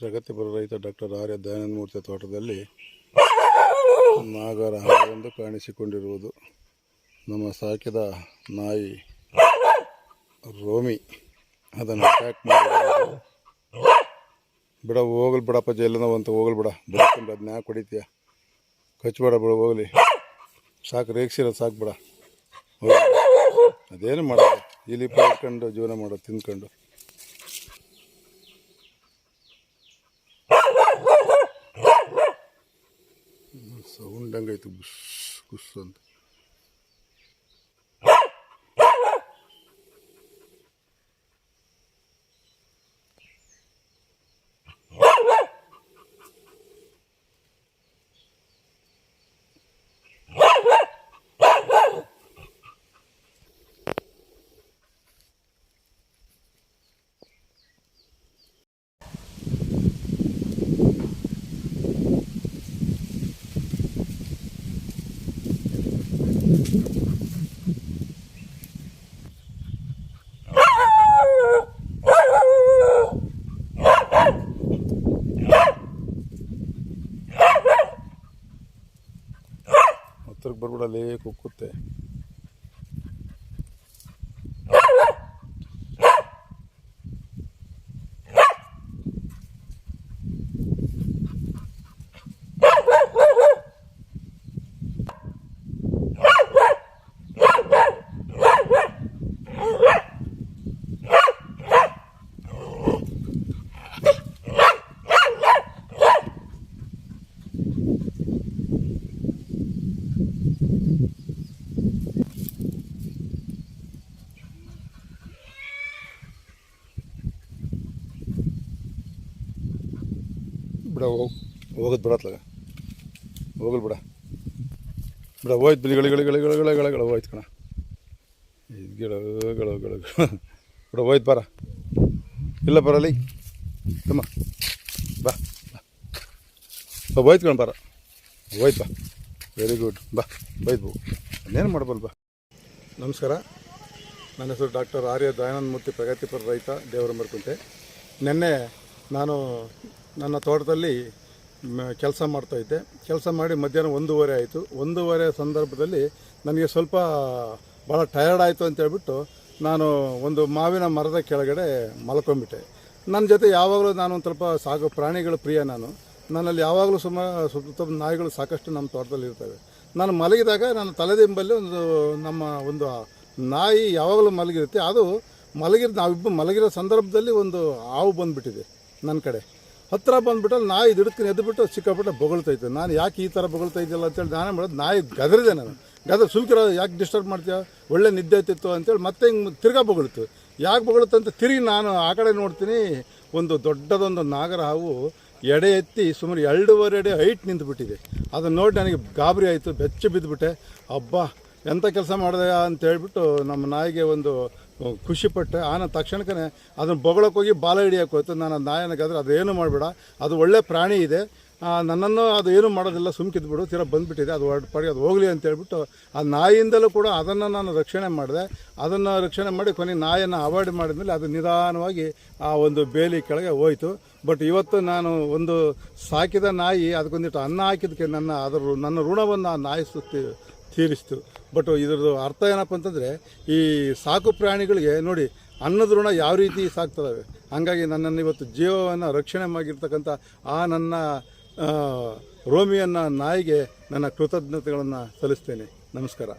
ಪ್ರಗತಿಪರ ರೈತ ಡಾಕ್ಟರ್ ಆರ್ಯ ದಯಾನಂದ ಮೂರ್ತಿ ತೋಟದಲ್ಲಿ ನಾಗರ ಹಾವೊಂದು ಕಾಣಿಸಿಕೊಂಡಿರುವುದು. ನಮ್ಮ ಸಾಕಿದ ನಾಯಿ ರೋಮಿ ಅದನ್ನು ಅಟ್ಯಾಕ್ ಮಾಡಿರೋದು. ಬಿಡ ಹೋಗಲಿ ಬಿಡಪ್ಪ, ಜೈಲನ ಅಂತ ಹೋಗಲಿ ಬಿಡ, ಬಿಡ್ಕೊಂಡು ಅದನ್ನ ಯಾಕೆ ಹೊಡಿತೀಯ, ಕಚ್ಬೇಡ ಬಿಡ, ಹೋಗಲಿ ಸಾಕು, ರೇಗಿಸಿರೋದು ಸಾಕು ಬಿಡ, ಅದೇನು ಮಾಡೋದು, ಇಲ್ಲಿ ಇಟ್ಕೊಂಡು ಜೀವನ ಮಾಡೋದು ತಿಂದ್ಕೊಂಡು. ಸೌಂಡ್ ಹಂಗಾಯ್ತು, ಬುಸ್ ಬುಸ್ ಅಂತ. ಹತ್ರಕ್ಕೆ ಬರ್ಬಿಡಲೇ, ಕುಕ್ಕುತ್ತೆ. ಬಿಡ, ಹೋಗೋದು ಬಿಡತ್ಲಾಗ, ಹೋಗಲ್ ಬಿಡ ಬಿಡ, ಹೋಯ್ತು ಬಿಲಿಗಳಿಗಳಿಗಳಿಗಳಿಗಳಿಗಳ ಹೋಯ್ತು ಕಣ, ಇದು ಗಿಡಗಳು ಬಿಡ, ಹೋಯ್ತು ಬಾರ, ಇಲ್ಲ ಬರಲಿ ತಮ್ಮ, ಬಾ ಬಾ, ಹೋಯ್ತು ಕಣ ಬಾರ, ಹೋಯ್ತು ಬಾ, ವೆರಿ ಗುಡ್, ಬಾ ಹೋಯ್ತು, ಅದೇನು ಮಾಡಬಲ್ ಬಾ. ನಮಸ್ಕಾರ, ನನ್ನ ಹೆಸರು ಡಾಕ್ಟರ್ ಆರ್ಯ ದಯಾನಂದ ಮೂರ್ತಿ, ಪ್ರಗತಿಪರ ರೈತ, ದೇವರಮರಕುಂಟೆ. ನಿನ್ನೆ ನಾನು ನನ್ನ ತೋಟದಲ್ಲಿ ಕೆಲಸ ಮಾಡ್ತಾಯಿದ್ದೆ. ಕೆಲಸ ಮಾಡಿ ಮಧ್ಯಾಹ್ನ 1:30 ಆಯಿತು. 1:30 ಸಂದರ್ಭದಲ್ಲಿ ನನಗೆ ಸ್ವಲ್ಪ ಭಾಳ ಟಯರ್ಡ್ ಆಯಿತು ಅಂತೇಳ್ಬಿಟ್ಟು ನಾನು ಒಂದು ಮಾವಿನ ಮರದ ಕೆಳಗಡೆ ಮಲ್ಕೊಂಡ್ಬಿಟ್ಟೆ. ನನ್ನ ಜೊತೆ ಯಾವಾಗಲೂ ನಾನು ಒಂದು ಸ್ವಲ್ಪ ಸಾಕು ಪ್ರಾಣಿಗಳ ಪ್ರಿಯ. ನನ್ನಲ್ಲಿ ಯಾವಾಗಲೂ ಸುತ್ತ ನಾಯಿಗಳು ಸಾಕಷ್ಟು ನಮ್ಮ ತೋಟದಲ್ಲಿ ಇರ್ತವೆ. ನಾನು ಮಲಗಿದಾಗ ನನ್ನ ತಲೆದಿಂಬಲ್ಲಿ ಒಂದು ನಾಯಿ ಯಾವಾಗಲೂ ಮಲಗಿರುತ್ತೆ. ಅದು ನಾವಿಬ್ಬರು ಮಲಗಿರೋ ಸಂದರ್ಭದಲ್ಲಿ ಒಂದು ಹಾವು ಬಂದುಬಿಟ್ಟಿದೆ ನನ್ನ ಕಡೆ. ಹತ್ತಿರ ಬಂದುಬಿಟ್ಟು ನಾಯಿ ದಿಡ್ತೀನಿ ಎದ್ದುಬಿಟ್ಟು ಸಿಕ್ಕಾಬಿಟ್ಟು ಬೊಗಳ್ತೈತೆ. ನಾನು ಯಾಕೆ ಈ ಥರ ಬೊಗಳ್ತಾ ಇದ್ದಿಲ್ಲ ಅಂತೇಳಿ ನಾನೇ ಮಾಡೋದು, ನಾಯಿ ಗದರಿದೆ. ನಾನು ಸುಮ್ಕಿರೋ, ಯಾಕೆ ಡಿಸ್ಟರ್ಬ್ ಮಾಡ್ತೀಯ, ಒಳ್ಳೆ ನಿದ್ದೆ ಆಯ್ತಿತ್ತು ಅಂತೇಳಿ ಮತ್ತೆ ಹಿಂಗೆ ತಿರ್ಗಾ ಬೊಗಳ್ತು. ಯಾಕೆ ಬೊಗಳುತ್ತಂತ ತಿರುಗಿ ನಾನು ಆ ಕಡೆ ನೋಡ್ತೀನಿ, ಒಂದು ದೊಡ್ಡದೊಂದು ನಾಗರ ಹಾವು ಎಡೆ ಎತ್ತಿ ಸುಮಾರು 2.5 ಅಡಿ ಹೈಟ್ ನಿಂತುಬಿಟ್ಟಿದೆ. ಅದನ್ನು ನೋಡಿ ನನಗೆ ಗಾಬರಿ ಆಯಿತು, ಬೆಚ್ಚ ಬಿದ್ದುಬಿಟ್ಟೆ. ಅಬ್ಬಾ ಎಂಥ ಕೆಲಸ ಮಾಡಿದೆ ಅಂತ ಹೇಳ್ಬಿಟ್ಟು ನಮ್ಮ ನಾಯಿಗೆ ಒಂದು ಖುಷಿಪಟ್ಟೆ. ತಕ್ಷಣಕ್ಕೆ ಅದನ್ನು ಬೊಗಳಕ್ಕೆ ಹೋಗಿ ಬಾಲ ಹಿಡಿಯೋಕೆ ಹೋಯ್ತು. ನಾನು ನಾಯನಗಾದ್ರೆ ಅದೇನು ಮಾಡಬೇಡ, ಅದು ಒಳ್ಳೆ ಪ್ರಾಣಿ ಇದೆ, ನನ್ನನ್ನು ಅದು ಏನೂ ಮಾಡೋದಿಲ್ಲ, ಸುಮ್ಕಿದ್ಬಿಡು, ತೀರ ಬಂದುಬಿಟ್ಟಿದೆ, ಅದು ಪಾಡಿಗೆ ಅದು ಹೋಗಲಿ ಅಂತೇಳ್ಬಿಟ್ಟು ಆ ನಾಯಿಯಿಂದಲೂ ಕೂಡ ಅದನ್ನು ನಾನು ರಕ್ಷಣೆ ಮಾಡಿದೆ. ಅದನ್ನು ರಕ್ಷಣೆ ಮಾಡಿ ಕೊನೆಗೆ ನಾಯಿಯನ್ನು ಅವಾಯ್ಡ್ ಮಾಡಿದ್ಮೇಲೆ ಅದು ನಿಧಾನವಾಗಿ ಆ ಒಂದು ಬೇಲಿ ಕೆಳಗೆ ಹೋಯಿತು. ಬಟ್ ಇವತ್ತು ನಾನು ಒಂದು ಸಾಕಿದ ನಾಯಿ ಅದಕ್ಕೊಂದಿಟ್ಟು ಅನ್ನ ಹಾಕಿದ್ದಕ್ಕೆ ನನ್ನ ಋಣವನ್ನು ಆ ನಾಯಿ ತೀರಿಸ್ತು. ಬಟ್ ಇದರದ್ದು ಅರ್ಥ ಏನಪ್ಪ ಅಂತಂದರೆ, ಈ ಸಾಕು ಪ್ರಾಣಿಗಳಿಗೆ ನೋಡಿ ಅನ್ನದ ಋಣ ಯಾವ ರೀತಿ ಸಾಕ್ತವೆ. ಹಾಗಾಗಿ ನನ್ನನ್ನು ಇವತ್ತು ಜೀವವನ್ನು ರಕ್ಷಣೆ ಮಾಡಿರ್ತಕ್ಕಂಥ ಆ ನನ್ನ ರೋಮಿಯನ್ನ ನಾಯಿಗೆ ನನ್ನ ಕೃತಜ್ಞತೆಗಳನ್ನು ಸಲ್ಲಿಸ್ತೇನೆ. ನಮಸ್ಕಾರ.